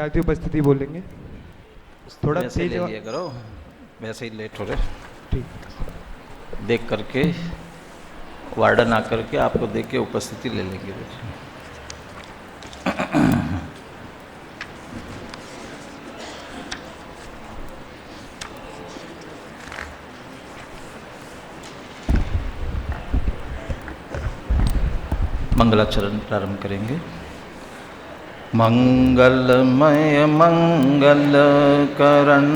आती उपस्थिति बोलेंगे थोड़ा वैसे ही तेज ले लिया करो, वैसे ही लेट हो रहे। ठीक। देख करके वार्डन आकर के आपको देख के उपस्थिति ले लेंगे। मंगलाचरण प्रारंभ करेंगे। मंगलमय मंगल करण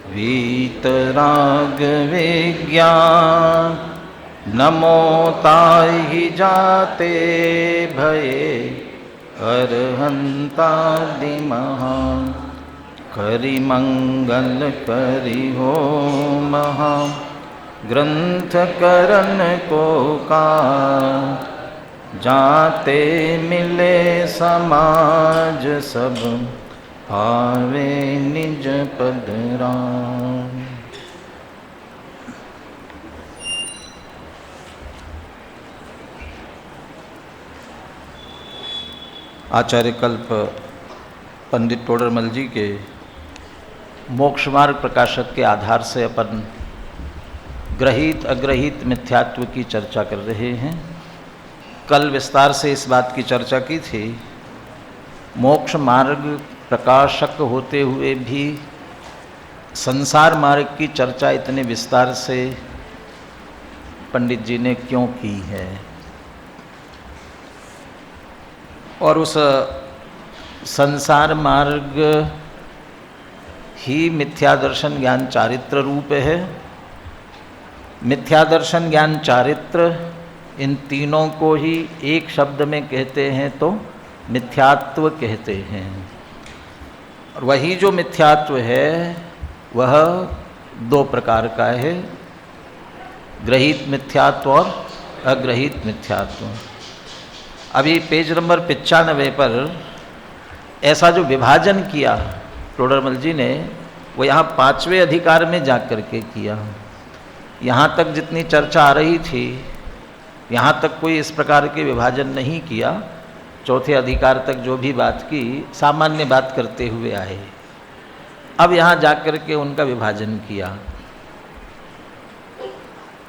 वीतराग विज्ञान, नमो ताहि जाते भये अरहंतादि महान। करि मंगल करि हो महा, ग्रंथ करन को का जाते मिले समाज सब, पावे निज पद राम। आचार्य कल्प पंडित टोडरमल जी के मोक्ष मार्ग प्रकाशक के आधार से अपन ग्रहित अग्रहित मिथ्यात्व की चर्चा कर रहे हैं। कल विस्तार से इस बात की चर्चा की थी, मोक्ष मार्ग प्रकाशक होते हुए भी संसार मार्ग की चर्चा इतने विस्तार से पंडित जी ने क्यों की है, और उस संसार मार्ग ही मिथ्यादर्शन ज्ञान चारित्र रूप है। मिथ्यादर्शन ज्ञान चारित्र, इन तीनों को ही एक शब्द में कहते हैं तो मिथ्यात्व कहते हैं। और वही जो मिथ्यात्व है वह दो प्रकार का है, ग्रहित मिथ्यात्व और अग्रहित मिथ्यात्व। अभी पेज नंबर 95 पर ऐसा जो विभाजन किया टोडरमल जी ने, वो यहाँ 5वें अधिकार में जा कर के किया। यहाँ तक जितनी चर्चा आ रही थी, यहाँ तक कोई इस प्रकार के विभाजन नहीं किया। चौथे अधिकार तक जो भी बात की, सामान्य बात करते हुए आए। अब यहाँ जाकर के उनका विभाजन किया।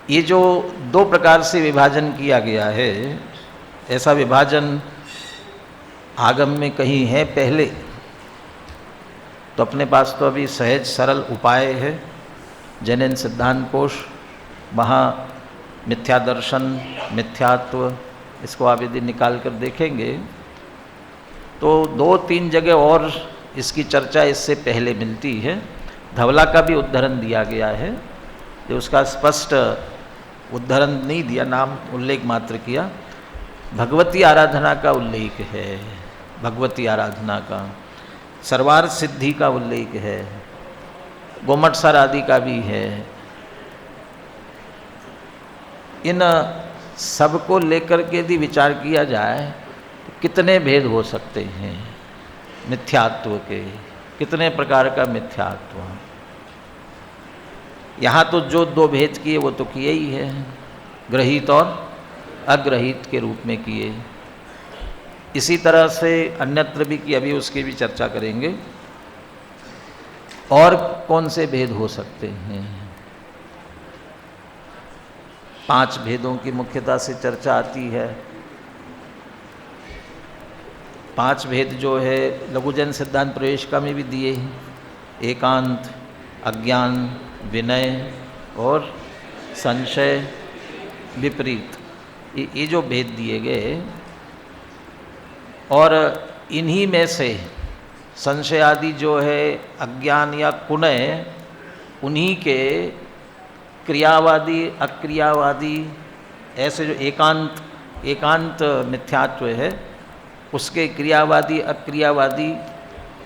ये जो दो प्रकार से विभाजन किया गया है, ऐसा विभाजन आगम में कहीं है पहले? तो अपने पास तो अभी सहज सरल उपाय है। जैन सिद्धांत कोश, वहाँ मिथ्यादर्शन मिथ्यात्व, इसको आप यदि निकाल कर देखेंगे तो 2-3 जगह और इसकी चर्चा इससे पहले मिलती है। धवला का भी उद्धरण दिया गया है, जो उसका स्पष्ट उद्धरण नहीं दिया, नाम उल्लेख मात्र किया। भगवती आराधना का उल्लेख है, भगवती आराधना का, सर्वार सिद्धि का उल्लेख है, गोमटसर आदि का भी है। इन सबको लेकर के यदि विचार किया जाए तो कितने भेद हो सकते हैं मिथ्यात्व के, कितने प्रकार का मिथ्यात्व। यहाँ तो जो दो भेद किए वो तो किए ही है, ग्रहित और अग्रहित के रूप में किए। इसी तरह से अन्यत्र भी की, अभी उसकी भी चर्चा करेंगे। और कौन से भेद हो सकते हैं? 5 भेदों की मुख्यता से चर्चा आती है। 5 भेद जो है लघुजन सिद्धांत प्रवेशिका में भी दिए हैं, एकांत, अज्ञान, विनय और संशय विपरीत। ये जो भेद दिए गए, और इन्हीं में से संशय आदि जो है अज्ञान या कुनय, उन्हीं के क्रियावादी अक्रियावादी, ऐसे जो एकांत मिथ्यात्व है, उसके क्रियावादी अक्रियावादी,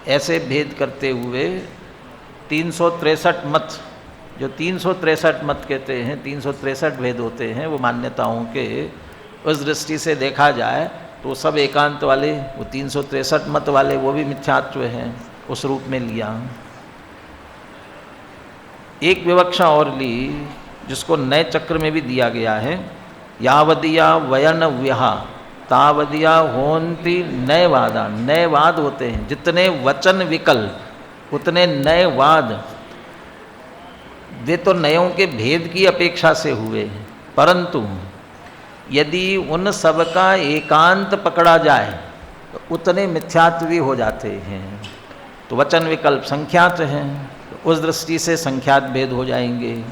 ऐसे भेद करते हुए 363 मत, जो 363 मत कहते हैं, 363 भेद होते हैं वो मान्यताओं के। उस दृष्टि से देखा जाए तो सब एकांत वाले, वो 363 मत वाले, वो भी मिथ्यात्व हैं, उस रूप में लिया। एक विवक्षा और ली, जिसको नए चक्र में भी दिया गया है, यावदिया वयन व्याह तावदिया होन्ति नए वादा, नए वाद होते हैं। जितने वचन विकल्प उतने नए वाद, वे तो नयों के भेद की अपेक्षा से हुए हैं, परंतु यदि उन सब का एकांत पकड़ा जाए तो उतने मिथ्यात्वी हो जाते हैं। तो वचन विकल्प संख्यात हैं, तो उस दृष्टि से संख्यात भेद हो जाएंगे।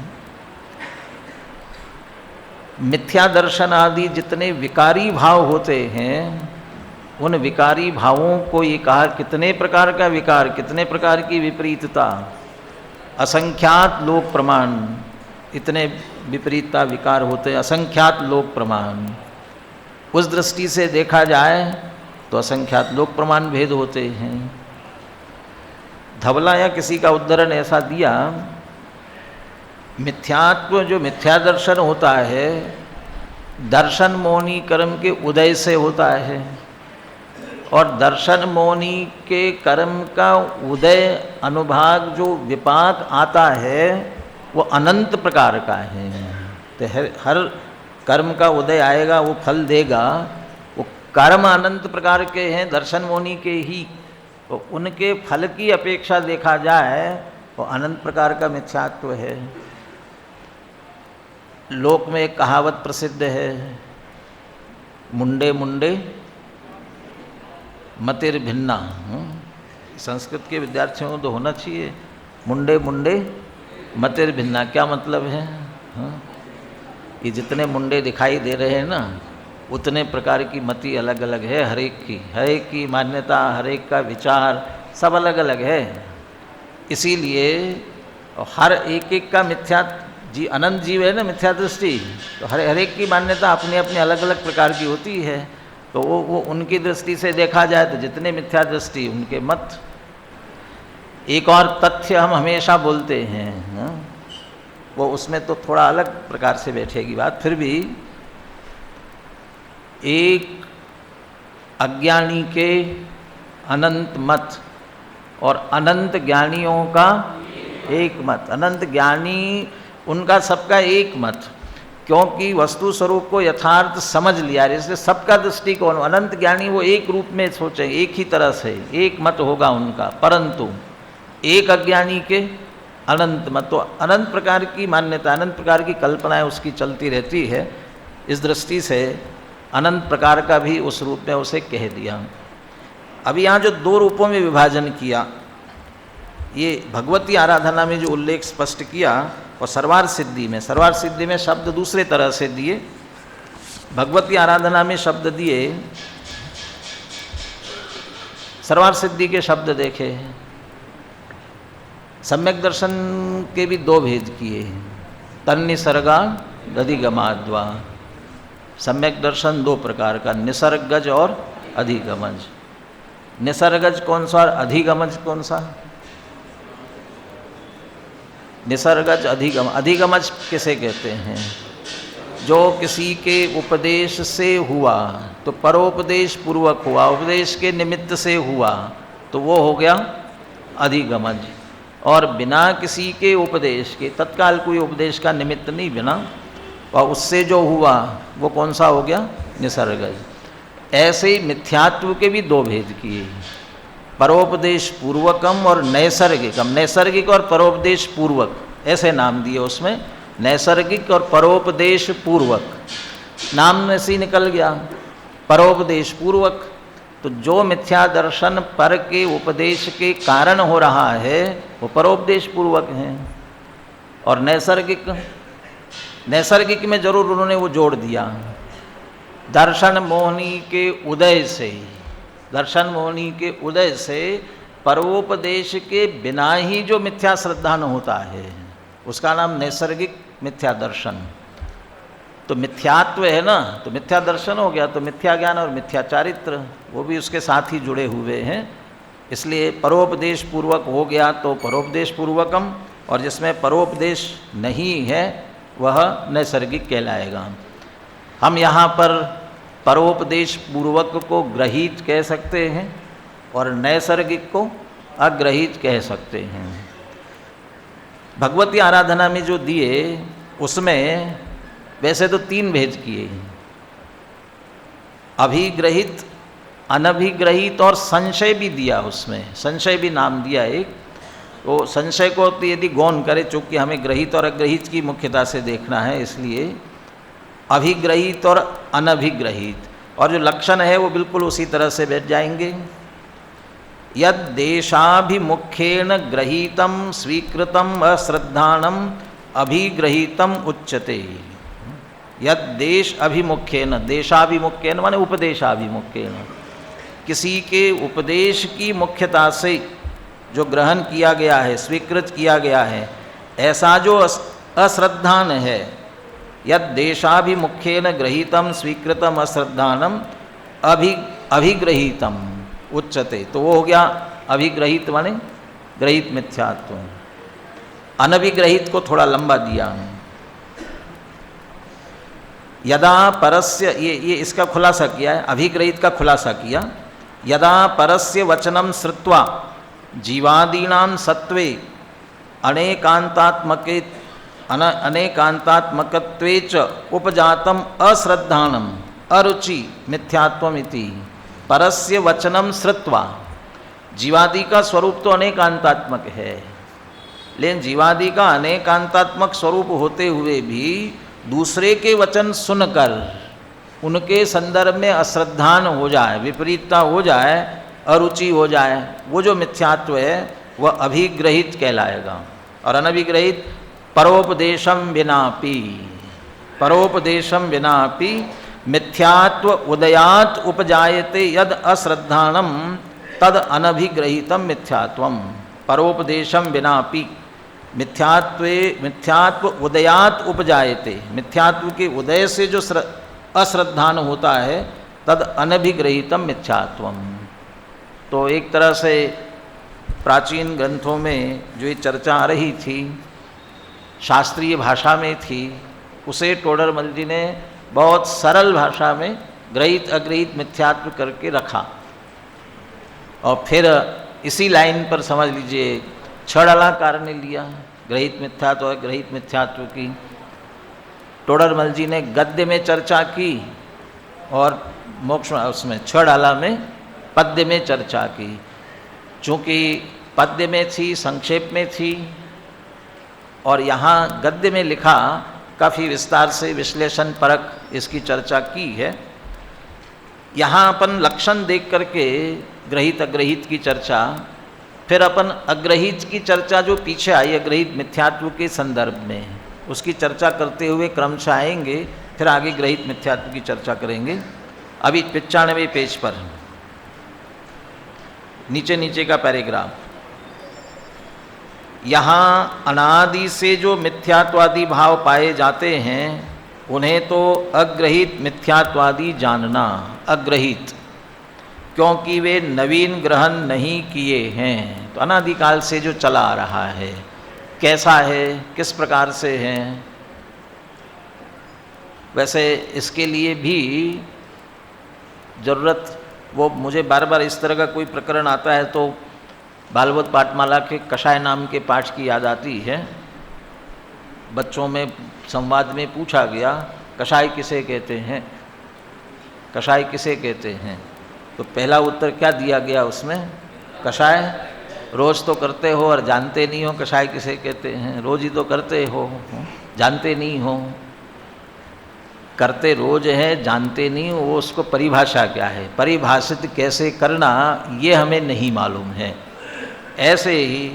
मिथ्या दर्शन आदि जितने विकारी भाव होते हैं, उन विकारी भावों को ये कहा कितने प्रकार का विकार, कितने प्रकार की विपरीतता, असंख्यात लोक प्रमाण, इतने विपरीतता विकार होते हैं, असंख्यात लोक प्रमाण। उस दृष्टि से देखा जाए तो असंख्यात लोक प्रमाण भेद होते हैं। धवला या किसी का उद्धरण ऐसा दिया, मिथ्यात्व जो मिथ्या दर्शन होता है, दर्शन मोहनी कर्म के उदय से होता है, और दर्शन मोहनी के कर्म का उदय अनुभाग जो विपाक आता है वो अनंत प्रकार का है। तो हर कर्म का उदय आएगा, वो फल देगा, वो कर्म अनंत प्रकार के हैं, दर्शन मोहनी के ही, तो उनके फल की अपेक्षा देखा जाए वो अनंत प्रकार का मिथ्यात्व है। लोक में एक कहावत प्रसिद्ध है, मुंडे मुंडे मतिर भिन्ना। संस्कृत के विद्यार्थियों को तो होना चाहिए, मुंडे मुंडे मतिर भिन्ना। क्या मतलब है? ये जितने मुंडे दिखाई दे रहे हैं ना, उतने प्रकार की मति अलग अलग है हर एक की मान्यता, हर एक का विचार सब अलग अलग है। इसीलिए हर एक का मिथ्या जी, अनंत जीव है ना, मिथ्या दृष्टि, तो हर एक की मान्यता अपनी अपनी अलग अलग प्रकार की होती है। तो वो उनकी दृष्टि से देखा जाए तो जितने मिथ्या दृष्टि उनके मत। एक और तथ्य हम हमेशा बोलते हैं, वो उसमें तो थोड़ा अलग प्रकार से बैठेगी बात, फिर भी एक अज्ञानी के अनंत मत और अनंत ज्ञानियों का एक मत। अनंत ज्ञानी उनका सबका एक मत, क्योंकि वस्तु स्वरूप को यथार्थ समझ लिया, इसलिए सबका दृष्टिकोण, अनंत ज्ञानी वो एक रूप में सोचे, एक ही तरह से एक मत होगा उनका। परंतु एक अज्ञानी के अनंत मत, तो अनंत प्रकार की मान्यता, अनंत प्रकार की कल्पनाएं उसकी चलती रहती है। इस दृष्टि से अनंत प्रकार का भी उस रूप में उसे कह दिया। अभी यहाँ जो दो रूपों में विभाजन किया, ये भगवती आराधना में जो उल्लेख स्पष्ट किया, और सर्वार्थ सिद्धि में शब्द दूसरे तरह से दिए। भगवती आराधना में शब्द दिए, सर्वार्थ सिद्धि के शब्द देखे। सम्यक दर्शन के भी दो भेद किए, तन्निसर्गा अधिगमाद्वा। सम्यक दर्शन दो प्रकार का, निसर्गज और अधिगमज। निसर्गज कौन सा और अधिगमज कौन सा? निसर्गज अधिगम। अधिगमज किसे कहते हैं? जो किसी के उपदेश से हुआ, तो परोपदेश पूर्वक हुआ, उपदेश के निमित्त से हुआ, तो वो हो गया अधिगमज। और बिना किसी के उपदेश के, तत्काल कोई उपदेश का निमित्त नहीं बिना, और उससे जो हुआ वो कौन सा हो गया? निसर्गज। ऐसे ही मिथ्यात्व के भी दो भेद किए, परोपदेश पूर्वकम और नैसर्गिकम। नैसर्गिक और परोपदेश पूर्वक ऐसे नाम दिए उसमें, नैसर्गिक और परोपदेश पूर्वक। नाम में से निकल गया परोपदेश पूर्वक। तो जो मिथ्या दर्शन पर के उपदेश के कारण हो रहा है वो परोपदेश पूर्वक है। और नैसर्गिक, नैसर्गिक में जरूर उन्होंने वो जोड़ दिया, दर्शन मोहनी के उदय से, दर्शन मोहनी के उदय से परोपदेश के बिना ही जो मिथ्या श्रद्धान होता है उसका नाम नैसर्गिक मिथ्या दर्शन। तो मिथ्यात्व है ना, तो मिथ्या दर्शन हो गया, तो मिथ्या ज्ञान और मिथ्या चारित्र वो भी उसके साथ ही जुड़े हुए हैं। इसलिए परोपदेश पूर्वक हो गया तो परोपदेश पूर्वकम, और जिसमें परोपदेश नहीं है वह नैसर्गिक कहलाएगा। हम यहाँ पर परोपदेश पूर्वक को ग्रहित कह सकते हैं और नैसर्गिक को अग्रहित कह सकते हैं। भगवती आराधना में जो दिए उसमें वैसे तो तीन भेद किए, अभिग्रहित, अनभिग्रहित और संशय भी दिया, उसमें संशय भी नाम दिया एक। तो संशय को तो यदि गौण करे, चूँकि हमें ग्रहित और अग्रहित की मुख्यता से देखना है, इसलिए अभिग्रहित और अनभिग्रहित, और जो लक्षण है वो बिल्कुल उसी तरह से बैठ जाएंगे। यद देशाभिमुखेन ग्रहीतम स्वीकृतम अश्रद्धानम अभिग्रहीतम उच्यते। यद देश अभिमुखेन, देशाभिमुखेन माने उपदेशाभिमुखेन, किसी के उपदेश की मुख्यता से जो ग्रहण किया गया है, स्वीकृत किया गया है, ऐसा जो अश्रद्धान है, यद देशाभिमुखेन गृहीतम स्वीकृतम अश्रद्धानम अभिग्रहीतम उच्यते। तो वो हो गया अभिग्रहित माने ग्रहित मिथ्यात्व। अनभिग्रहित को थोड़ा लंबा दिया। यदा परस्य, ये इसका खुलासा किया है, अभिग्रहित का खुलासा किया। यदा परस्य वचनम श्रुत्वा जीवादीनां सत्वे अनेकांतात्मके अनेकांतात्मकत्वे च उपजातम अश्रद्धानम अरुचि मिथ्यात्वमिति। परस्य वचनम श्रुत्वा, जीवादि का स्वरूप तो अनेकांतात्मक है, लेकिन जीवादि का अनेकांतात्मक स्वरूप होते हुए भी दूसरे के वचन सुनकर उनके संदर्भ में अश्रद्धान हो जाए, विपरीतता हो जाए, अरुचि हो जाए, वो जो मिथ्यात्व है वह अभिग्रहित कहलाएगा। और अनभिग्रहित परोपदेशम विनापि, परोपदेशम विनापि मिथ्यात्व उदयात उपजायते यद अश्रद्धानम तद अनभिग्रहितम मिथ्यात्वम। परोपदेशम विनापि, मिथ्यात्व उदयात उपजायते, मिथ्यात्व के उदय से जो अश्रद्धान होता है तद अनभिग्रहितम मिथ्यात्वम। तो एक तरह से प्राचीन ग्रंथों में जो ये चर्चा आ रही थी, शास्त्रीय भाषा में थी, उसे टोडरमल जी ने बहुत सरल भाषा में ग्रहित अग्रहित मिथ्यात्व करके रखा। और फिर इसी लाइन पर समझ लीजिए छड़ अलंकार ने लिया ग्रहित मिथ्यात्व और ग्रहित मिथ्यात्व की। टोडरमल जी ने गद्य में चर्चा की और मोक्ष उसमें छड़ आला में पद्य में चर्चा की। चूँकि पद्य में थी, संक्षेप में थी, और यहाँ गद्य में लिखा काफ़ी विस्तार से विश्लेषण परक इसकी चर्चा की है। यहाँ अपन लक्षण देख करके ग्रहित अग्रहित की चर्चा, फिर अपन अग्रहित की चर्चा जो पीछे आई अग्रहित मिथ्यात्व के संदर्भ में, उसकी चर्चा करते हुए क्रमशः आएंगे, फिर आगे ग्रहित मिथ्यात्व की चर्चा करेंगे। अभी 95 पेज पर नीचे का पैराग्राफ, यहाँ अनादि से जो मिथ्यात्वादी भाव पाए जाते हैं उन्हें तो अग्रहित मिथ्यात्वादी जानना। अग्रहित क्योंकि वे नवीन ग्रहण नहीं किए हैं। तो अनादिकाल से जो चला आ रहा है, कैसा है, किस प्रकार से है। वैसे इसके लिए भी ज़रूरत, वो मुझे बार बार इस तरह का कोई प्रकरण आता है तो भागवत पाठमाला के कषाय नाम के पाठ की याद आती है। बच्चों में संवाद में पूछा गया कषाय किसे कहते हैं, कषाय किसे कहते हैं। तो पहला उत्तर क्या दिया गया उसमें, कषाय रोज़ तो करते हो और जानते नहीं हो कषाय किसे कहते हैं। रोज़ ही तो करते हो, जानते नहीं हो। करते रोज है, जानते नहीं हो, वो उसको परिभाषा क्या है, परिभाषित कैसे करना ये हमें नहीं मालूम है। ऐसे ही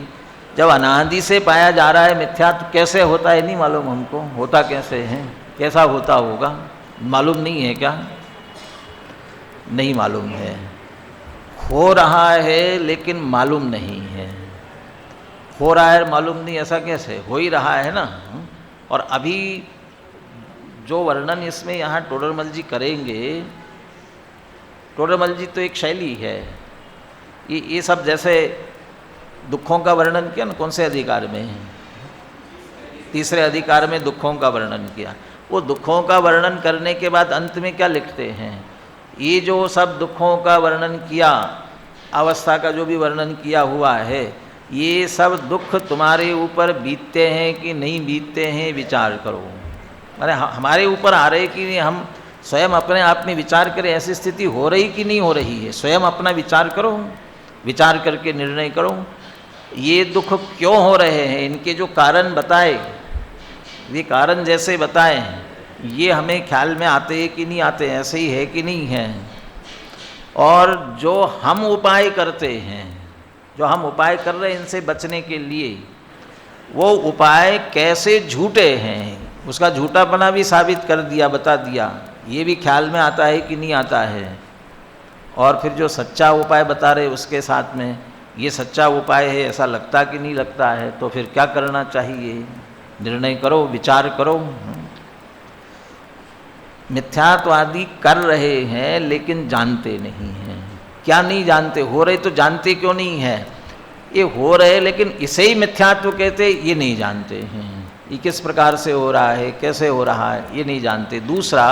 जब अनादि से पाया जा रहा है मिथ्यात्व, कैसे होता है नहीं मालूम हमको, होता कैसे है, कैसा होता होगा, मालूम नहीं है क्या, नहीं मालूम है। हो रहा है लेकिन मालूम नहीं है। हो रहा है मालूम नहीं, ऐसा कैसे, हो ही रहा है ना। और अभी जो वर्णन इसमें यहाँ टोडरमल जी करेंगे, टोडरमल जी तो एक शैली है, ये सब जैसे दुखों का वर्णन किया ना, कौन से अधिकार में, तीसरे अधिकार में दुखों का वर्णन किया। वो दुखों का वर्णन करने के बाद अंत में क्या लिखते हैं, ये जो सब दुखों का वर्णन किया, अवस्था का जो भी वर्णन किया हुआ है, ये सब दुख तुम्हारे ऊपर बीतते हैं कि नहीं बीतते हैं, विचार करो। अरे हमारे ऊपर आ रहे कि हम स्वयं अपने आप में विचार करें, ऐसी स्थिति हो रही कि नहीं हो रही है। स्वयं अपना विचार करो, विचार करके निर्णय करो, ये दुख क्यों हो रहे हैं, इनके जो कारण बताए, ये कारण जैसे बताए ये हमें ख्याल में आते हैं कि नहीं आते, ऐसे ही है कि नहीं है। और जो हम उपाय करते हैं, जो हम उपाय कर रहे हैं इनसे बचने के लिए, वो उपाय कैसे झूठे हैं, उसका झूठापना भी साबित कर दिया, बता दिया, ये भी ख्याल में आता है कि नहीं आता है। और फिर जो सच्चा उपाय बता रहे उसके साथ में ये सच्चा उपाय है ऐसा लगता कि नहीं लगता है, तो फिर क्या करना चाहिए, निर्णय करो, विचार करो। मिथ्यात्वादी कर रहे हैं लेकिन जानते नहीं हैं। क्या नहीं जानते, हो रहे तो जानते क्यों नहीं है, ये हो रहे लेकिन इसे ही मिथ्यात्व कहते, ये नहीं जानते हैं, ये किस प्रकार से हो रहा है, कैसे हो रहा है, ये नहीं जानते। दूसरा,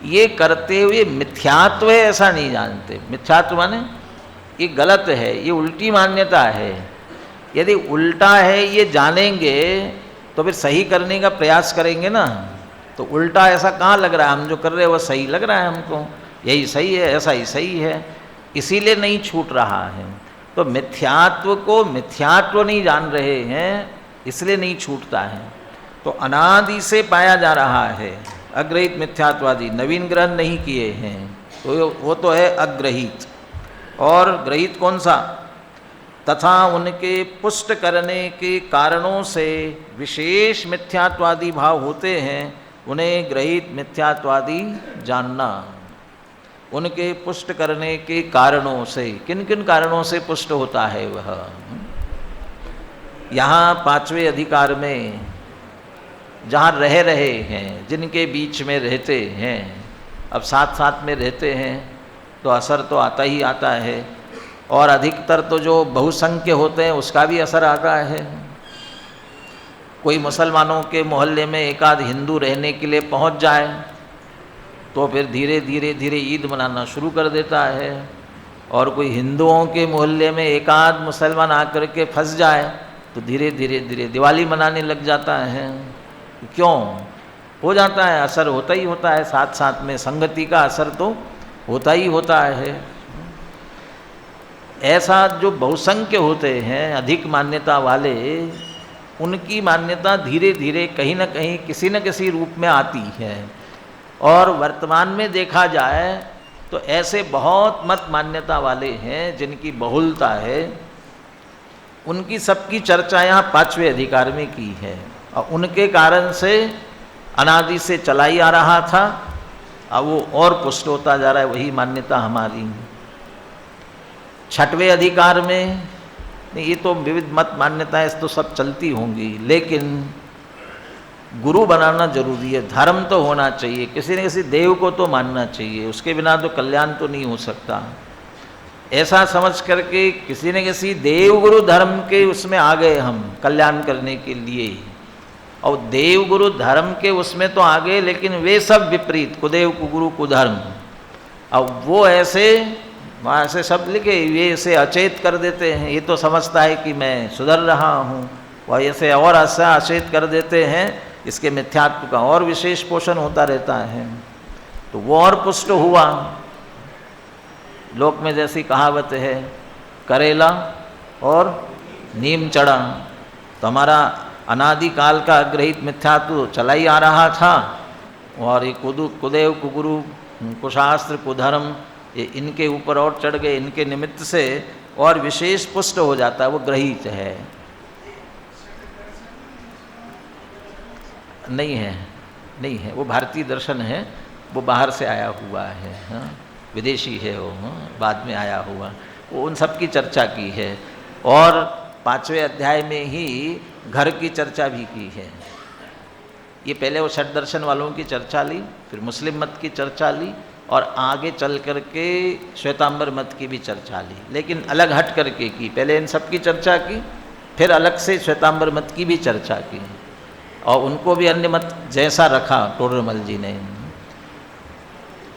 ये करते हुए मिथ्यात्व है ऐसा नहीं जानते। मिथ्यात्व माने ये गलत है, ये उल्टी मान्यता है। यदि उल्टा है ये जानेंगे तो फिर सही करने का प्रयास करेंगे ना। तो उल्टा ऐसा कहाँ लग रहा है, हम जो कर रहे हैं वो सही लग रहा है हमको, यही सही है, ऐसा ही सही है, इसीलिए नहीं छूट रहा है। तो मिथ्यात्व को मिथ्यात्व नहीं जान रहे हैं इसलिए नहीं छूटता है। तो अनादि से पाया जा रहा है। अग्रहित मिथ्यात्वादी नवीन ग्रहण नहीं किए हैं, तो वो तो है अग्रहित। और ग्रहित कौन सा, तथा उनके पुष्ट करने के कारणों से विशेष मिथ्यात्वादी भाव होते हैं, उन्हें ग्रहित मिथ्यात्वादी जानना। उनके पुष्ट करने के कारणों से, किन किन कारणों से पुष्ट होता है वह। यहाँ पांचवें अधिकार में जहाँ रह रहे हैं, जिनके बीच में रहते हैं, अब साथ साथ में रहते हैं तो असर तो आता ही आता है। और अधिकतर तो जो बहुसंख्य होते हैं उसका भी असर आता है। कोई मुसलमानों के मोहल्ले में एक आध हिंदू रहने के लिए पहुंच जाए तो फिर धीरे धीरे धीरे ईद मनाना शुरू कर देता है। और कोई हिंदुओं के मोहल्ले में एक आध मुसलमान आकर के फंस जाए तो धीरे धीरे धीरे दिवाली मनाने लग जाता है। क्यों हो जाता है, असर होता ही होता है, साथ साथ में संगति का असर तो होता ही होता है। ऐसा जो बहुसंख्य होते हैं, अधिक मान्यता वाले, उनकी मान्यता धीरे धीरे कहीं न कहीं किसी न किसी रूप में आती है। और वर्तमान में देखा जाए तो ऐसे बहुत मत मान्यता वाले हैं जिनकी बहुलता है, उनकी सबकी चर्चा यहाँ पांचवें अधिकार में की है। और उनके कारण से अनादि से चला ही आ रहा था, अब वो और पुष्ट होता जा रहा है वही मान्यता हमारी। छठवें अधिकार में ये तो विविध मत मान्यताएं तो सब चलती होंगी, लेकिन गुरु बनाना जरूरी है, धर्म तो होना चाहिए, किसी न किसी देव को तो मानना चाहिए, उसके बिना तो कल्याण तो नहीं हो सकता। ऐसा समझ करके किसी न किसी देव गुरु धर्म के उसमें आ गए हम कल्याण करने के लिए। और देव गुरु धर्म के उसमें तो आ गए, लेकिन वे सब विपरीत, कुदेव कुगुरु कुधर्म। अब वो ऐसे वहाँ ऐसे शब्द लिखे, ये इसे अचेत कर देते हैं, ये तो समझता है कि मैं सुधर रहा हूँ, वह ऐसे और ऐसा अचेत कर देते हैं, इसके मिथ्यात्व का और विशेष पोषण होता रहता है। तो वो और पुष्ट हुआ। लोक में जैसी कहावत है, करेला और नीम चढ़ा। तो हमारा अनादिकाल का अग्रहित मिथ्यात्व चला ही आ रहा था, और ये कुदेव कुगुरु कुशास्त्र कुधर्म ये इनके ऊपर और चढ़ गए, इनके निमित्त से और विशेष पुष्ट हो जाता है, वो ग्रहित है। नहीं है, नहीं है, वो भारतीय दर्शन है, वो बाहर से आया हुआ है, हाँ? विदेशी है वो, हाँ? बाद में आया हुआ, वो उन सब की चर्चा की है। और पांचवें अध्याय में ही घर की चर्चा भी की है। ये पहले वो षट दर्शन वालों की चर्चा ली, फिर मुस्लिम मत की चर्चा ली, और आगे चल करके श्वेतांबर मत की भी चर्चा ली, लेकिन अलग हट करके की। पहले इन सब की चर्चा की, फिर अलग से श्वेतांबर मत की भी चर्चा की, और उनको भी अन्य मत जैसा रखा टोडरमल जी ने।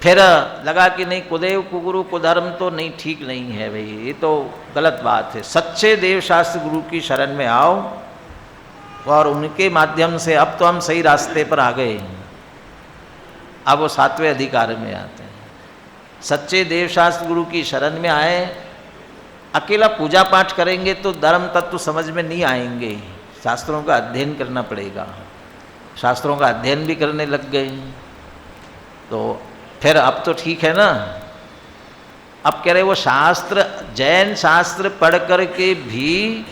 फिर लगा कि नहीं, कुदेव कुगुरु कुधर्म तो नहीं, ठीक नहीं है भाई, ये तो गलत बात है। सच्चे देवशास्त्र गुरु की शरण में आओ, और उनके माध्यम से अब तो हम सही रास्ते पर आ गए। अब वो 7वें अधिकार में आते हैं। सच्चे देवशास्त्र गुरु की शरण में आए, अकेला पूजा पाठ करेंगे तो धर्म तत्व समझ में नहीं आएंगे, शास्त्रों का अध्ययन करना पड़ेगा। शास्त्रों का अध्ययन भी करने लग गए तो फिर अब तो ठीक है ना। अब कह रहे वो शास्त्र, जैन शास्त्र पढ़ कर के भी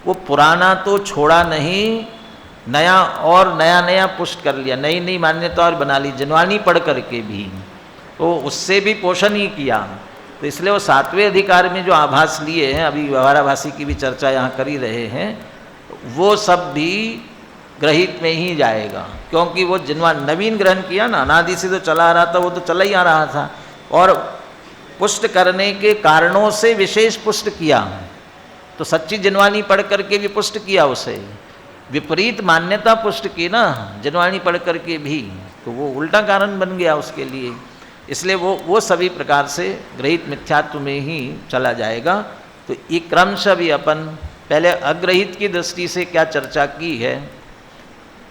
वो पुराना तो छोड़ा नहीं, नया और नया नया पुष्ट कर लिया, नई नई मान्यता और बना ली, जिनवानी पढ़ कर के भी तो उससे भी पोषण ही किया। तो इसलिए वो 7वें अधिकार में जो आभास लिए हैं, अभी व्यवहाराभासी की भी चर्चा यहाँ कर ही रहे हैं, वो सब भी ग्रहित में ही जाएगा, क्योंकि वो जिनवान नवीन ग्रहण किया ना, अनादि से तो चला आ रहा था, वो तो चला ही आ रहा था, और पुष्ट करने के कारणों से विशेष पुष्ट किया। तो सच्ची जिनवानी पढ़ करके भी पुष्ट किया, उसे विपरीत मान्यता पुष्ट की ना जिनवानी पढ़ करके भी, तो वो उल्टा कारण बन गया उसके लिए। इसलिए वो सभी प्रकार से ग्रहित मिथ्यात्व में ही चला जाएगा। तो ये क्रमश भी अपन पहले अग्रहित की दृष्टि से क्या चर्चा की है,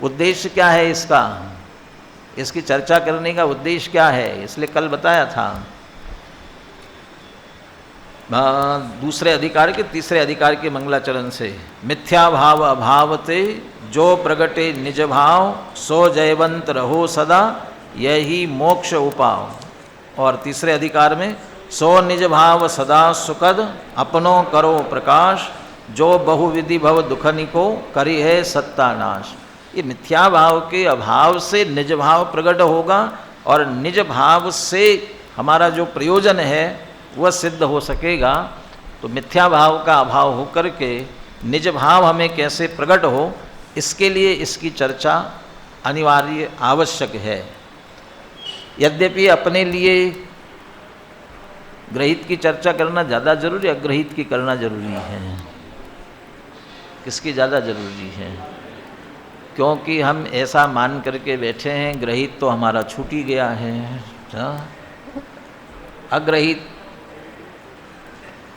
उद्देश्य क्या है इसका, इसकी चर्चा करने का उद्देश्य क्या है, इसलिए कल बताया था। दूसरे अधिकार के तीसरे अधिकार के मंगलाचरण से, मिथ्या भाव अभावते जो प्रगटे निज भाव, सो जयवंत रहो सदा यही मोक्ष उपाव। और तीसरे अधिकार में, सो निज भाव सदा सुखद अपनों करो प्रकाश, जो बहुविधि भव दुखनिको करी है सत्तानाश। ये मिथ्या भाव के अभाव से निज भाव प्रकट होगा, और निज भाव से हमारा जो प्रयोजन है वह सिद्ध हो सकेगा। तो मिथ्या भाव का अभाव होकर के निज भाव हमें कैसे प्रकट हो, इसके लिए इसकी चर्चा अनिवार्य आवश्यक है। यद्यपि अपने लिए ग्रहित की चर्चा करना ज़्यादा जरूरी, अग्रहित की करना जरूरी है। किसकी ज़्यादा जरूरी है? क्योंकि हम ऐसा मान करके बैठे हैं ग्रहित तो हमारा छूट ही गया है। अग्रहित,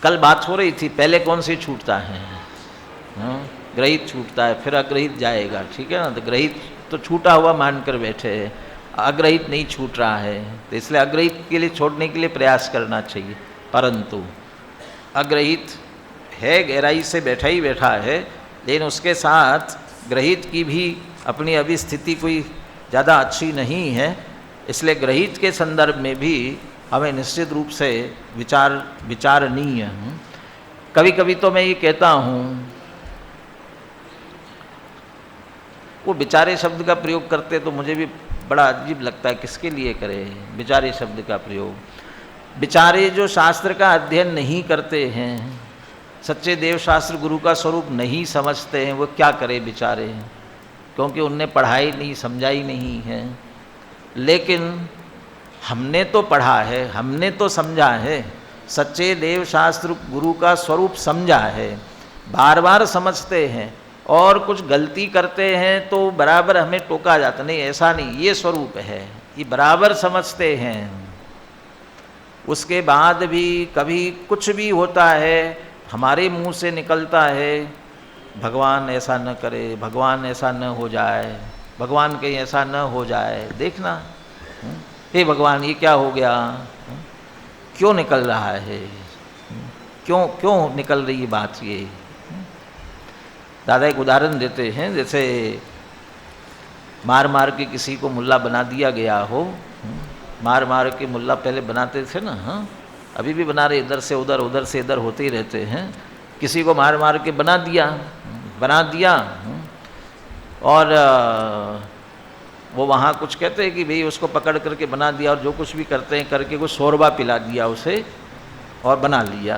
कल बात हो रही थी, पहले कौन सी छूटता है? ग्रहित छूटता है, फिर अग्रहित जाएगा, ठीक है ना। तो ग्रहित तो छूटा हुआ मान कर बैठे हैं, अग्रहित नहीं छूट रहा है, तो इसलिए अग्रहित के लिए छोड़ने के लिए प्रयास करना चाहिए। परंतु अग्रहित है, गहराई से बैठा ही बैठा है, लेकिन उसके साथ ग्रहित की भी अपनी अभी स्थिति कोई ज़्यादा अच्छी नहीं है। इसलिए ग्रहित के संदर्भ में भी हमें निश्चित रूप से विचारणीय है। कभी कभी तो मैं ये कहता हूँ, वो विचारे शब्द का प्रयोग करते तो मुझे भी बड़ा अजीब लगता है, किसके लिए करें विचारे शब्द का प्रयोग। विचारे जो शास्त्र का अध्ययन नहीं करते हैं, सच्चे देव शास्त्र गुरु का स्वरूप नहीं समझते हैं, वो क्या करें बेचारे, क्योंकि उनने पढ़ाई नहीं, समझाई नहीं है। लेकिन हमने तो पढ़ा है, हमने तो समझा है, सच्चे देव शास्त्र गुरु का स्वरूप समझा है, बार बार समझते हैं, और कुछ गलती करते हैं तो बराबर हमें टोका जाता, नहीं ऐसा नहीं, ये स्वरूप है, ये बराबर समझते हैं। उसके बाद भी कभी कुछ भी होता है, हमारे मुंह से निकलता है, भगवान ऐसा न करे, भगवान ऐसा न हो जाए, भगवान कहीं ऐसा न हो जाए। देखना, हे भगवान ये क्या हो गया, क्यों निकल रहा है, क्यों निकल रही है बात ये। दादा एक उदाहरण देते हैं, जैसे मार मार के किसी को मुल्ला बना दिया गया हो, मार मार के मुल्ला पहले बनाते थे ना, हाँ अभी भी बना रहे, इधर से उधर, उधर से इधर होते ही रहते हैं। किसी को मार मार के बना दिया और वो वहाँ कुछ कहते हैं कि भाई उसको पकड़ करके बना दिया, और जो कुछ भी करते हैं करके कुछ शोरबा पिला दिया उसे और बना लिया।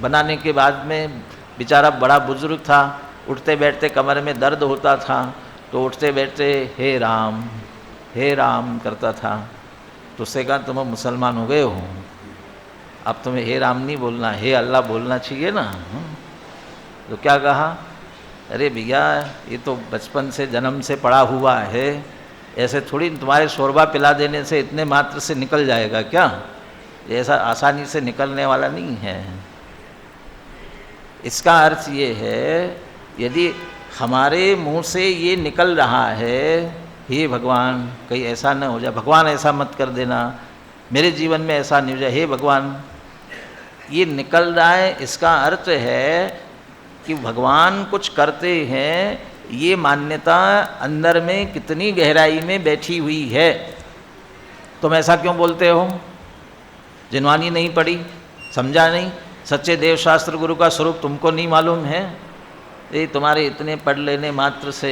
बनाने के बाद में बेचारा बड़ा बुजुर्ग था, उठते बैठते कमर में दर्द होता था, तो उठते बैठते हे राम करता था। तो उससे कहा तुम मुसलमान हो गए हो, अब तुम्हें हे राम नहीं बोलना, हे अल्लाह बोलना चाहिए ना। तो क्या कहा, अरे भैया ये तो बचपन से जन्म से पड़ा हुआ है, ऐसे थोड़ी तुम्हारे शोरबा पिला देने से इतने मात्र से निकल जाएगा क्या, ऐसा आसानी से निकलने वाला नहीं है। इसका अर्थ ये है, यदि हमारे मुंह से ये निकल रहा है हे भगवान कहीं ऐसा न हो जाए, भगवान ऐसा मत कर देना, मेरे जीवन में ऐसा नहीं हो जाए, हे भगवान, ये निकल रहा है। इसका अर्थ है कि भगवान कुछ करते हैं, ये मान्यता अंदर में कितनी गहराई में बैठी हुई है। तुम ऐसा क्यों बोलते हो? जिनवानी नहीं पढ़ी, समझा नहीं, सच्चे देव शास्त्र गुरु का स्वरूप तुमको नहीं मालूम है? ये तुम्हारे इतने पढ़ लेने मात्र से,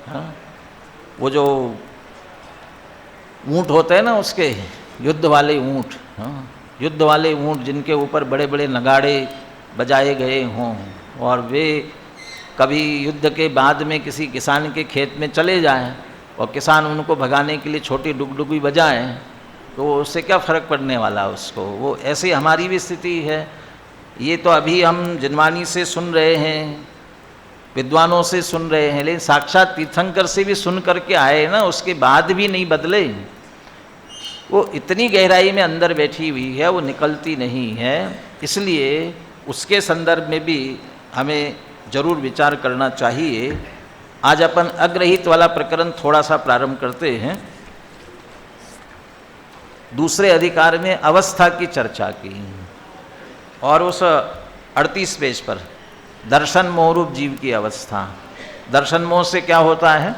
हाँ, वो जो ऊँट होते हैं ना, उसके युद्ध वाले ऊँट, हाँ, युद्ध वाले ऊँट जिनके ऊपर बड़े बड़े नगाड़े बजाए गए हों और वे कभी युद्ध के बाद में किसी किसान के खेत में चले जाएं और किसान उनको भगाने के लिए छोटी डुगडुगी बजाएं, तो उससे क्या फ़र्क पड़ने वाला उसको? वो ऐसी हमारी भी स्थिति है। ये तो अभी हम जिनवानी से सुन रहे हैं, विद्वानों से सुन रहे हैं, लेकिन साक्षात तीर्थंकर से भी सुन करके आए ना, उसके बाद भी नहीं बदले। वो इतनी गहराई में अंदर बैठी हुई है, वो निकलती नहीं है। इसलिए उसके संदर्भ में भी हमें जरूर विचार करना चाहिए। आज अपन अग्रहित वाला प्रकरण थोड़ा सा प्रारंभ करते हैं। दूसरे अधिकार में अवस्था की चर्चा की और उस 38 पेज पर दर्शन मोहरूप जीव की अवस्था। दर्शन मोह से क्या होता है?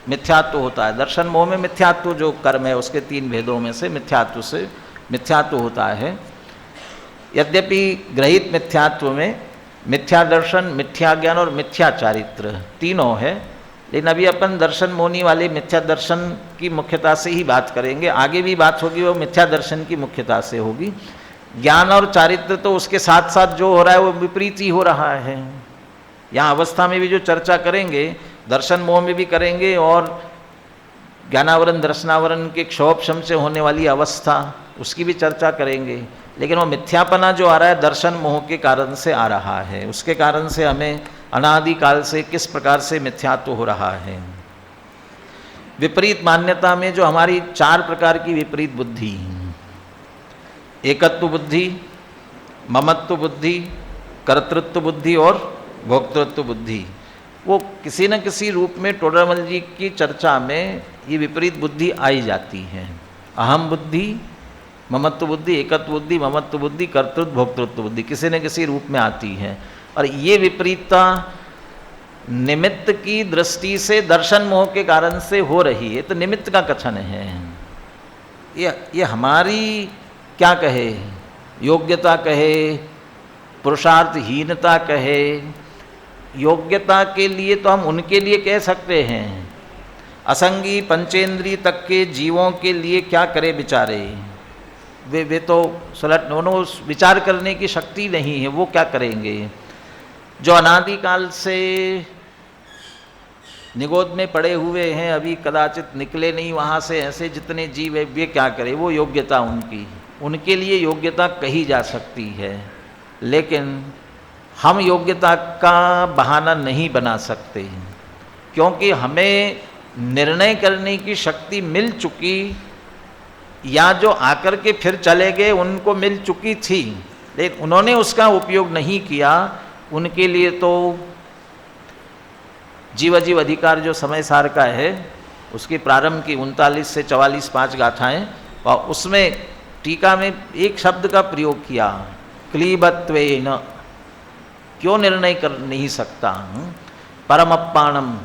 मिथ्यात्व होता है। दर्शन मोह में मिथ्यात्व जो कर्म है उसके 3 भेदों में से मिथ्यात्व होता है। यद्यपि ग्रहित मिथ्यात्व में मिथ्या दर्शन, मिथ्या ज्ञान और मिथ्या चारित्र तीनों है, लेकिन अभी अपन दर्शन मोहनी वाले मिथ्या दर्शन की मुख्यता से ही बात करेंगे। आगे भी बात होगी वो मिथ्या दर्शन की मुख्यता से होगी। ज्ञान और चारित्र तो उसके साथ साथ जो हो रहा है वो विपरीत ही हो रहा है। यहाँ अवस्था में भी जो चर्चा करेंगे, दर्शन मोह में भी करेंगे और ज्ञानावरण दर्शनावरण के क्षोभशम से होने वाली अवस्था उसकी भी चर्चा करेंगे। लेकिन वो मिथ्यापना जो आ रहा है दर्शन मोह के कारण से आ रहा है, उसके कारण से हमें अनादिकाल से किस प्रकार से मिथ्यात्व हो रहा है। विपरीत मान्यता में जो हमारी 4 प्रकार की विपरीत बुद्धि, एकत्व बुद्धि, ममत्व बुद्धि, कर्तृत्व बुद्धि और भोक्तृत्व बुद्धि, वो किसी न किसी रूप में टोडरमल जी की चर्चा में ये विपरीत बुद्धि आई जाती है। अहम बुद्धि, ममत्व बुद्धि, एकत्व बुद्धि, ममत्व बुद्धि, कर्तृत्व भोक्तृत्व बुद्धि किसी न किसी रूप में आती है। और ये विपरीतता निमित्त की दृष्टि से दर्शन मोह के कारण से हो रही है। तो निमित्त का कथन है, ये हमारी क्या कहे, योग्यता कहे, पुरुषार्थहीनता कहे। योग्यता के लिए तो हम उनके लिए कह सकते हैं, असंगी पंचेंद्री तक के जीवों के लिए क्या करे बेचारे, वे तो सुलट, उन्होंने विचार करने की शक्ति नहीं है, वो क्या करेंगे। जो अनादिकाल से निगोद में पड़े हुए हैं, अभी कदाचित निकले नहीं वहाँ से, ऐसे जितने जीव है वे क्या करें। वो योग्यता उनके लिए योग्यता कही जा सकती है, लेकिन हम योग्यता का बहाना नहीं बना सकते, क्योंकि हमें निर्णय करने की शक्ति मिल चुकी, या जो आकर के फिर चले गए उनको मिल चुकी थी, लेकिन उन्होंने उसका उपयोग नहीं किया। उनके लिए तो जीव अजीव अधिकार जो समय सार का है, उसके प्रारंभ की 39 से 44 5 गाथाएँ, और उसमें टीका में एक शब्द का प्रयोग किया, क्लीबत्वेन। क्यों निर्णय कर नहीं सकता? परमप्पाणम,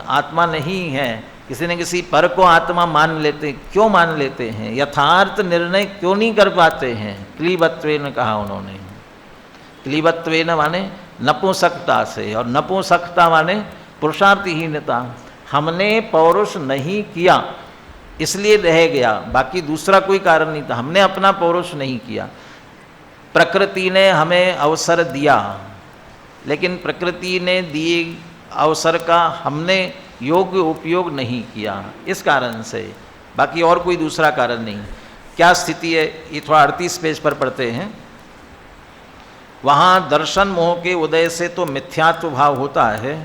आत्मा नहीं है, किसी न किसी पर को आत्मा मान लेते, क्यों मान लेते हैं? यथार्थ निर्णय क्यों नहीं कर पाते हैं? क्लीबत्वेन कहा उन्होंने। क्लीबत्वेन माने नपुंसकता से, और नपुंसकता माने पुरुषार्थहीनता। हमने पौरुष नहीं किया इसलिए रह गया, बाकी दूसरा कोई कारण नहीं था, हमने अपना पौरुष नहीं किया। प्रकृति ने हमें अवसर दिया, लेकिन प्रकृति ने दिए अवसर का हमने योग्य उपयोग नहीं किया, इस कारण से, बाकी और कोई दूसरा कारण नहीं। क्या स्थिति है ये थोड़ा 38 पेज पर पढ़ते हैं। वहाँ दर्शन मोह के उदय से तो मिथ्यात्व भाव होता है,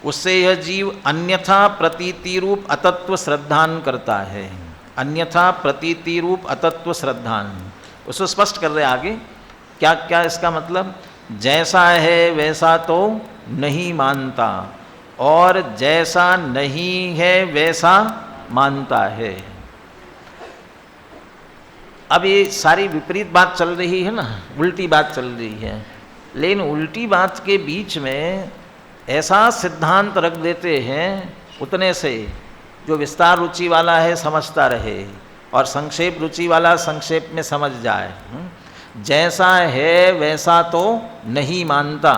उससे यह जीव अन्यथा प्रतीति रूप अतत्व श्रद्धान करता है। अन्यथा प्रतीति रूप अतत्व श्रद्धान, उसको स्पष्ट कर रहे आगे क्या क्या इसका मतलब। जैसा है वैसा तो नहीं मानता, और जैसा नहीं है वैसा मानता है। अब ये सारी विपरीत बात चल रही है ना, उल्टी बात चल रही है, लेकिन उल्टी बात के बीच में ऐसा सिद्धांत रख देते हैं उतने से जो विस्तार रुचि वाला है समझता रहे और संक्षेप रुचि वाला संक्षेप में समझ जाए। जैसा है वैसा तो नहीं मानता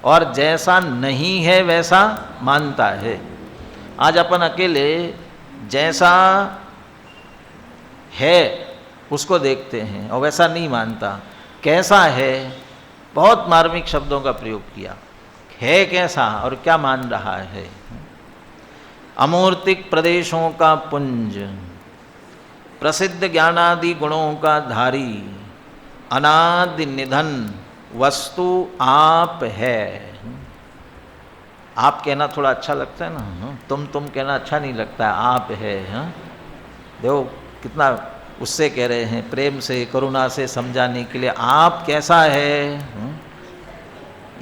और जैसा नहीं है वैसा मानता है। आज अपन अकेले जैसा है उसको देखते हैं और वैसा नहीं मानता। कैसा है, बहुत मार्मिक शब्दों का प्रयोग किया। है कैसा और क्या मान रहा है। अमूर्तिक प्रदेशों का पुंज, प्रसिद्ध ज्ञानादि गुणों का धारी, अनादि निधन वस्तु आप है। आप कहना थोड़ा अच्छा लगता है ना, तुम कहना अच्छा नहीं लगता है, आप है। देखो कितना उससे कह रहे हैं, प्रेम से करुणा से समझाने के लिए। आप कैसा है,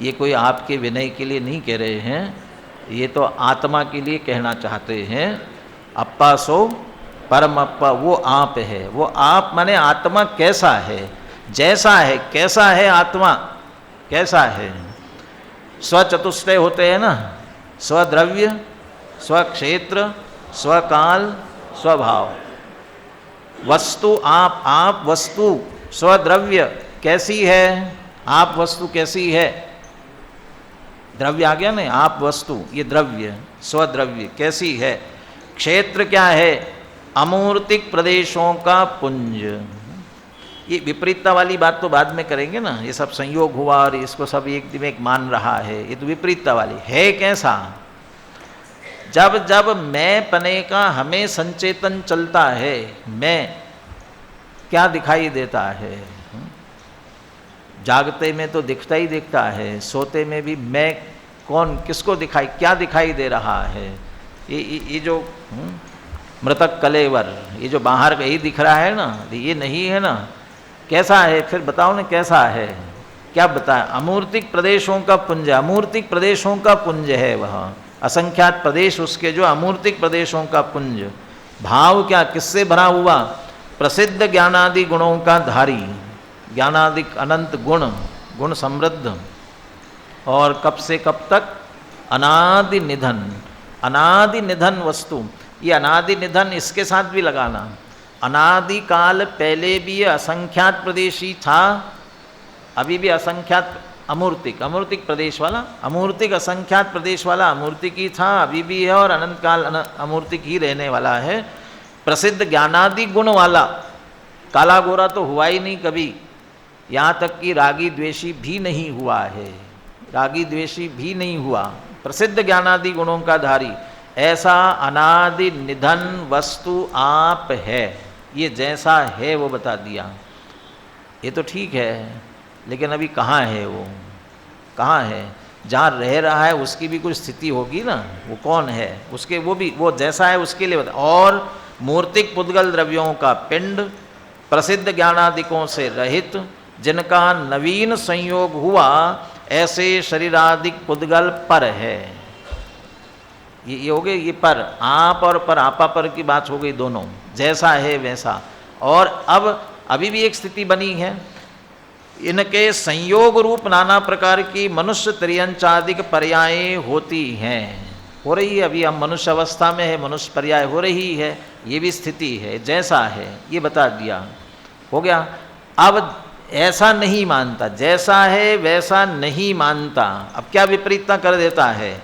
ये कोई आपके विनय के लिए नहीं कह रहे हैं, ये तो आत्मा के लिए कहना चाहते हैं। अप्पा सो परम अप्पा, वो आप है। वो आप माने आत्मा कैसा है, जैसा है, कैसा है आत्मा, कैसा है। स्वचतुष्टय होते हैं ना, स्वद्रव्य, स्वक्षेत्र, स्वकाल, स्वभाव। वस्तु आप वस्तु, स्वद्रव्य कैसी है, आप वस्तु कैसी है। द्रव्य आ गया ना, आप वस्तु, ये द्रव्य, स्वद्रव्य कैसी है। क्षेत्र क्या है, अमूर्तिक प्रदेशों का पुंज। ये विपरीतता वाली बात तो बाद में करेंगे ना, ये सब संयोग हुआ और इसको सब एक दिन एक मान रहा है, ये तो विपरीतता वाली है। कैसा, जब जब मैं पने का हमें संचेतन चलता है, मैं क्या दिखाई देता है। जागते में तो दिखता ही दिखता है, सोते में भी मैं कौन किसको दिखाई, क्या दिखाई दे रहा है। ये जो मृतक कलेवर, ये जो बाहर का ही दिख रहा है ना, ये नहीं है ना। कैसा है, फिर बताओ ना कैसा है, क्या बताए। अमूर्तिक प्रदेशों का पुंज, अमूर्तिक प्रदेशों का पुंज है वह, असंख्यात प्रदेश उसके जो अमूर्तिक प्रदेशों का पुंज। भाव क्या, किससे भरा हुआ, प्रसिद्ध ज्ञानादि गुणों का धारी। ज्ञानादिक अनंत गुण, गुण समृद्ध, और कब से कब तक, अनादि निधन। अनादि निधन वस्तु, ये अनादि निधन इसके साथ भी लगाना। अनादि काल पहले भी ये असंख्यात प्रदेशी था, अभी भी असंख्यात, अमूर्तिक, अमूर्तिक प्रदेश वाला, अमूर्तिक असंख्यात प्रदेश वाला अमूर्तिक ही था, अभी भी है और अनंत काल अमूर्तिक ही रहने वाला है। प्रसिद्ध ज्ञानादि गुण वाला, काला गोरा तो हुआ ही नहीं कभी, यहाँ तक कि रागी द्वेषी भी नहीं हुआ है, रागी द्वेषी भी नहीं हुआ। प्रसिद्ध ज्ञानादि गुणों का धारी, ऐसा अनादि निधन वस्तु आप है। ये जैसा है वो बता दिया, ये तो ठीक है, लेकिन अभी कहाँ है वो, कहाँ है। जहाँ रह रहा है उसकी भी कुछ स्थिति होगी ना, वो कौन है उसके, वो भी वो जैसा है उसके लिए बता। और मूर्तिक पुद्गल द्रव्यों का पिंड, प्रसिद्ध ज्ञानादिकों से रहित, जिनका नवीन संयोग हुआ, ऐसे शरीरादिक पुद्गल पर है। ये हो गए, ये पर, आप और पर, आपा पर की बात हो गई दोनों, जैसा है वैसा। और अब अभी भी एक स्थिति बनी है, इनके संयोग रूप नाना प्रकार की मनुष्य त्रियंचादिक पर्याय होती हैं, हो रही है। अभी हम मनुष्य अवस्था में है, मनुष्य पर्याय हो रही है, ये भी स्थिति है। जैसा है ये बता दिया, हो गया। अब ऐसा नहीं मानता, जैसा है वैसा नहीं मानता। अब क्या विपरीतता कर देता है,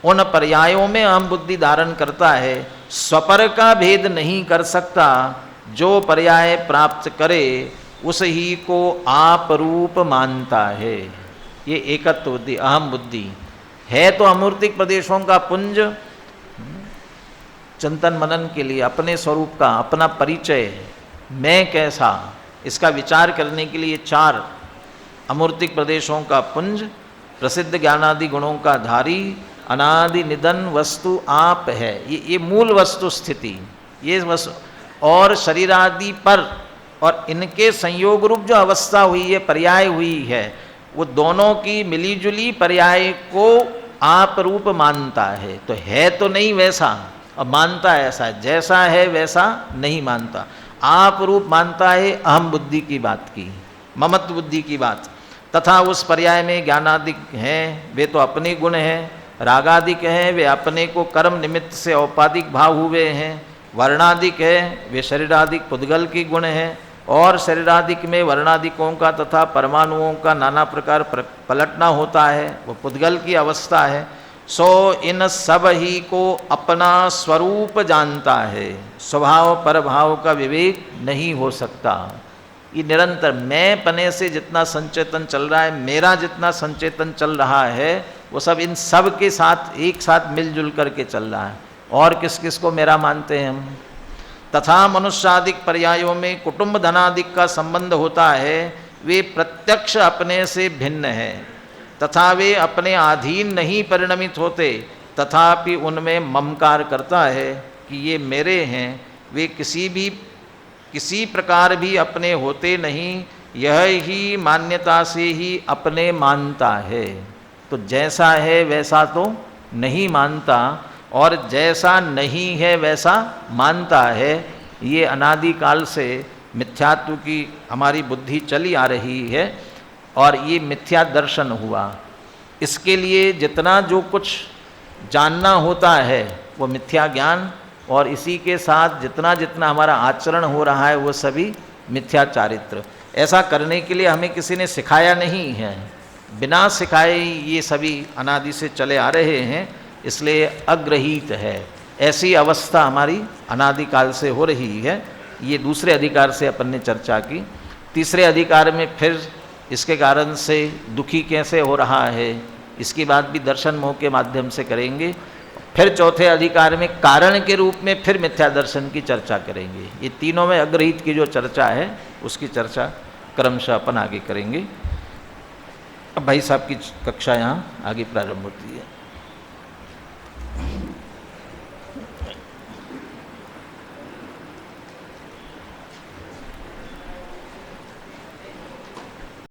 उन पर्यायों में अहम बुद्धि धारण करता है, स्वपर का भेद नहीं कर सकता। जो पर्याय प्राप्त करे उस ही को आप रूप मानता है। ये एकत्व बुद्धि, अहम बुद्धि है। तो अमूर्तिक प्रदेशों का पुंज, चिंतन मनन के लिए अपने स्वरूप का अपना परिचय, मैं कैसा, इसका विचार करने के लिए चार अमूर्तिक प्रदेशों का पुंज, प्रसिद्ध ज्ञानादि गुणों का धारी, अनादि निधन वस्तु आप है। ये मूल वस्तु स्थिति, ये वस्तु। और शरीरादि पर और इनके संयोग रूप जो अवस्था हुई है, पर्याय हुई है, वो दोनों की मिलीजुली पर्याय को आप रूप मानता है, तो है तो नहीं वैसा और मानता है ऐसा, जैसा है वैसा नहीं मानता। आप रूप मानता है अहम बुद्धि की बात की, ममत्व बुद्धि की बात, तथा उस पर्याय में ज्ञानादिक हैं वे तो अपने गुण हैं, रागादिक हैं वे अपने को कर्म निमित्त से औपाधिक भाव हुए हैं, वर्णादिक है वे शरीरादिक पुद्गल के गुण हैं, और शरीरादिक में वर्णादिकों का तथा परमाणुओं का नाना प्रकार पलटना होता है, वो पुद्गल की अवस्था है। सो इन सब ही को अपना स्वरूप जानता है, स्वभाव परभाव का विवेक नहीं हो सकता। ये निरंतर मैं पने से जितना संचेतन चल रहा है, मेरा जितना संचेतन चल रहा है, वो सब इन सब के साथ एक साथ मिलजुल करके चल रहा है। और किस किस को मेरा मानते हैं हम? तथा मनुष्यादिक पर्यायों में कुटुंब धनादिक का संबंध होता है, वे प्रत्यक्ष अपने से भिन्न है, तथा वे अपने अधीन नहीं परिणमित होते, तथापि उनमें ममकार करता है कि ये मेरे हैं। वे किसी प्रकार भी अपने होते नहीं, यह ही मान्यता से ही अपने मानता है। तो जैसा है वैसा तो नहीं मानता, और जैसा नहीं है वैसा मानता है। ये अनादिकाल से मिथ्यात्व की हमारी बुद्धि चली आ रही है, और ये मिथ्या दर्शन हुआ। इसके लिए जितना जो कुछ जानना होता है वो मिथ्या ज्ञान, और इसी के साथ जितना जितना हमारा आचरण हो रहा है वो सभी मिथ्या चारित्र। ऐसा करने के लिए हमें किसी ने सिखाया नहीं है, बिना सिखाए ये सभी अनादि से चले आ रहे हैं, इसलिए अग्रहीत है। ऐसी अवस्था हमारी अनादिकाल से हो रही है। ये दूसरे अधिकार से अपन ने चर्चा की। तीसरे अधिकार में फिर इसके कारण से दुखी कैसे हो रहा है, इसकी बात भी दर्शन मोह के माध्यम से करेंगे। फिर चौथे अधिकार में कारण के रूप में फिर मिथ्या दर्शन की चर्चा करेंगे। ये तीनों में अग्रहित की जो चर्चा है उसकी चर्चा क्रमशः अपन आगे करेंगे। अब भाई साहब की कक्षा यहाँ आगे प्रारंभ होती है।